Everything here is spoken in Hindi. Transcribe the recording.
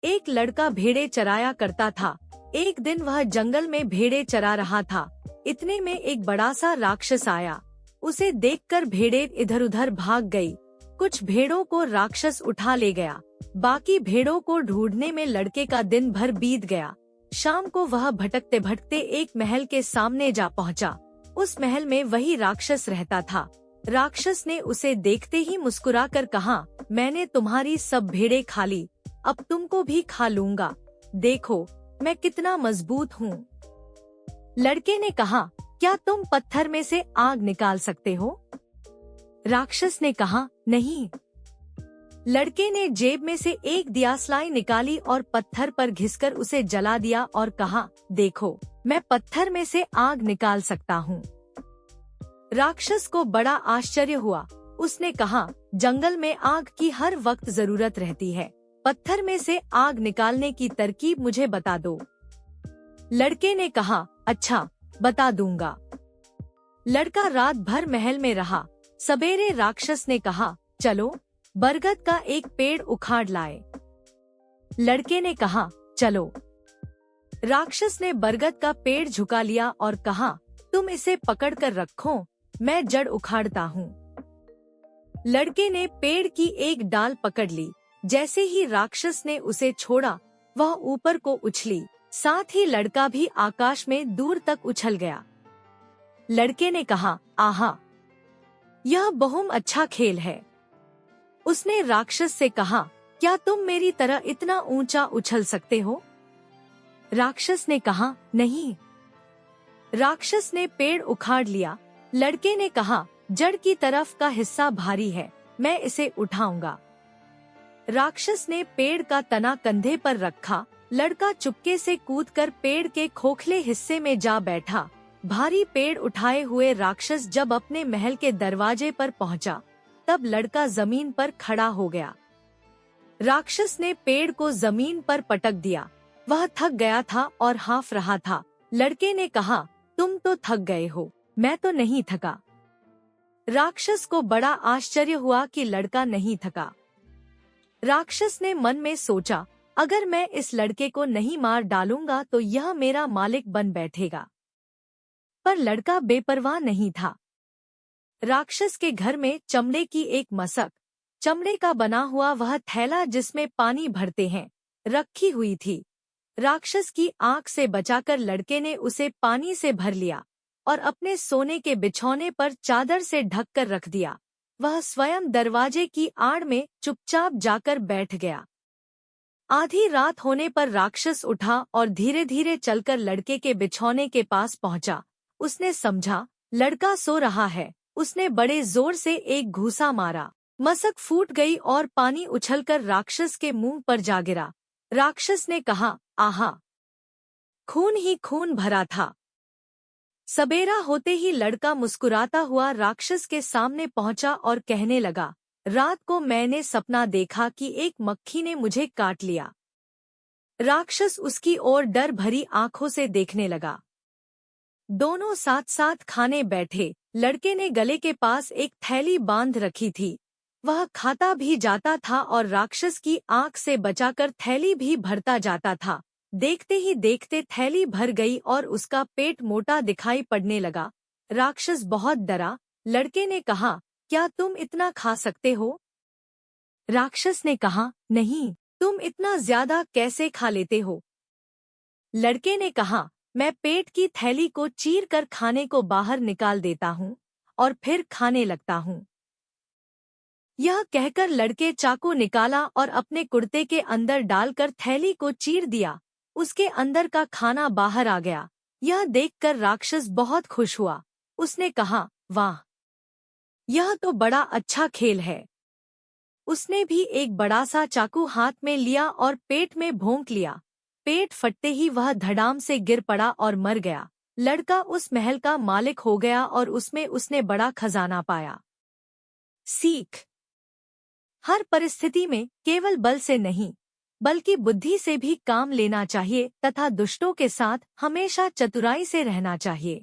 एक लड़का भेड़ें चराया करता था। एक दिन वह जंगल में भेड़ें चरा रहा था। इतने में एक बड़ा सा राक्षस आया। उसे देखकर भेड़ें इधर उधर भाग गई। कुछ भेड़ों को राक्षस उठा ले गया। बाकी भेड़ों को ढूंढने में लड़के का दिन भर बीत गया। शाम को वह भटकते भटकते एक महल के सामने जा पहुंचा। उस महल में वही राक्षस रहता था। राक्षस ने उसे देखते ही मुस्कुराकर कहा, मैंने तुम्हारी सब भेड़ें खा ली, अब तुमको भी खा लूंगा। देखो मैं कितना मजबूत हूँ। लड़के ने कहा, क्या तुम पत्थर में से आग निकाल सकते हो? राक्षस ने कहा, नहीं। लड़के ने जेब में से एक दियासलाई निकाली और पत्थर पर घिसकर उसे जला दिया और कहा, देखो मैं पत्थर में से आग निकाल सकता हूँ। राक्षस को बड़ा आश्चर्य हुआ। उसने कहा, जंगल में आग की हर वक्त जरूरत रहती है, पत्थर में से आग निकालने की तरकीब मुझे बता दो। लड़के ने कहा, अच्छा बता दूंगा। लड़का रात भर महल में रहा। सवेरे राक्षस ने कहा, चलो बरगद का एक पेड़ उखाड़ लाए। लड़के ने कहा, चलो। राक्षस ने बरगद का पेड़ झुका लिया और कहा, तुम इसे पकड़ कर रखो, मैं जड़ उखाड़ता हूँ। लड़के ने पेड़ की एक डाल पकड़ ली। जैसे ही राक्षस ने उसे छोड़ा, वह ऊपर को उछली, साथ ही लड़का भी आकाश में दूर तक उछल गया। लड़के ने कहा, आहा, यह बहुत अच्छा खेल है। उसने राक्षस से कहा, क्या तुम मेरी तरह इतना ऊंचा उछल सकते हो? राक्षस ने कहा, नहीं। राक्षस ने पेड़ उखाड़ लिया। लड़के ने कहा, जड़ की तरफ का हिस्सा भारी है, मैं इसे उठाऊंगा। राक्षस ने पेड़ का तना कंधे पर रखा। लड़का चुपके से कूदकर पेड़ के खोखले हिस्से में जा बैठा। भारी पेड़ उठाए हुए राक्षस जब अपने महल के दरवाजे पर पहुंचा, तब लड़का जमीन पर खड़ा हो गया। राक्षस ने पेड़ को जमीन पर पटक दिया। वह थक गया था और हांफ रहा था। लड़के ने कहा, तुम तो थक गए हो, मैं तो नहीं थका। राक्षस को बड़ा आश्चर्य हुआ कि लड़का नहीं थका। राक्षस ने मन में सोचा, अगर मैं इस लड़के को नहीं मार डालूंगा तो यह मेरा मालिक बन बैठेगा। पर लड़का बेपरवाह नहीं था। राक्षस के घर में चमड़े की एक मशक, चमड़े का बना हुआ वह थैला जिसमें पानी भरते हैं, रखी हुई थी। राक्षस की आंख से बचाकर लड़के ने उसे पानी से भर लिया और अपने सोने के बिछौने पर चादर से ढक कर रख दिया। वह स्वयं दरवाजे की आड़ में चुपचाप जाकर बैठ गया। आधी रात होने पर राक्षस उठा और धीरे धीरे चलकर लड़के के बिछौने के पास पहुंचा। उसने समझा लड़का सो रहा है। उसने बड़े जोर से एक घूंसा मारा। मशक फूट गई और पानी उछलकर राक्षस के मुंह पर जा गिरा। राक्षस ने कहा, आहा, खून ही खून भरा था। सबेरा होते ही लड़का मुस्कुराता हुआ राक्षस के सामने पहुंचा और कहने लगा, रात को मैंने सपना देखा कि एक मक्खी ने मुझे काट लिया। राक्षस उसकी ओर डर भरी आंखों से देखने लगा। दोनों साथ साथ खाने बैठे। लड़के ने गले के पास एक थैली बांध रखी थी। वह खाता भी जाता था और राक्षस की आंख से बचाकर थैली भी भरता जाता था। देखते ही देखते थैली भर गई और उसका पेट मोटा दिखाई पड़ने लगा। राक्षस बहुत डरा। लड़के ने कहा, क्या तुम इतना खा सकते हो? राक्षस ने कहा, नहीं, तुम इतना ज्यादा कैसे खा लेते हो? लड़के ने कहा, मैं पेट की थैली को चीर कर खाने को बाहर निकाल देता हूँ और फिर खाने लगता हूँ। यह कहकर लड़के चाकू निकाला और अपने कुर्ते के अंदर डालकर थैली को चीर दिया। उसके अंदर का खाना बाहर आ गया। यह देखकर राक्षस बहुत खुश हुआ। उसने कहा, वाह, यह तो बड़ा अच्छा खेल है। उसने भी एक बड़ा सा चाकू हाथ में लिया और पेट में भोंक लिया। पेट फटते ही वह धड़ाम से गिर पड़ा और मर गया। लड़का उस महल का मालिक हो गया और उसमें उसने बड़ा खजाना पाया। सीख, हर परिस्थिति में केवल बल से नहीं बल्कि बुद्धि से भी काम लेना चाहिए तथा दुष्टों के साथ हमेशा चतुराई से रहना चाहिए।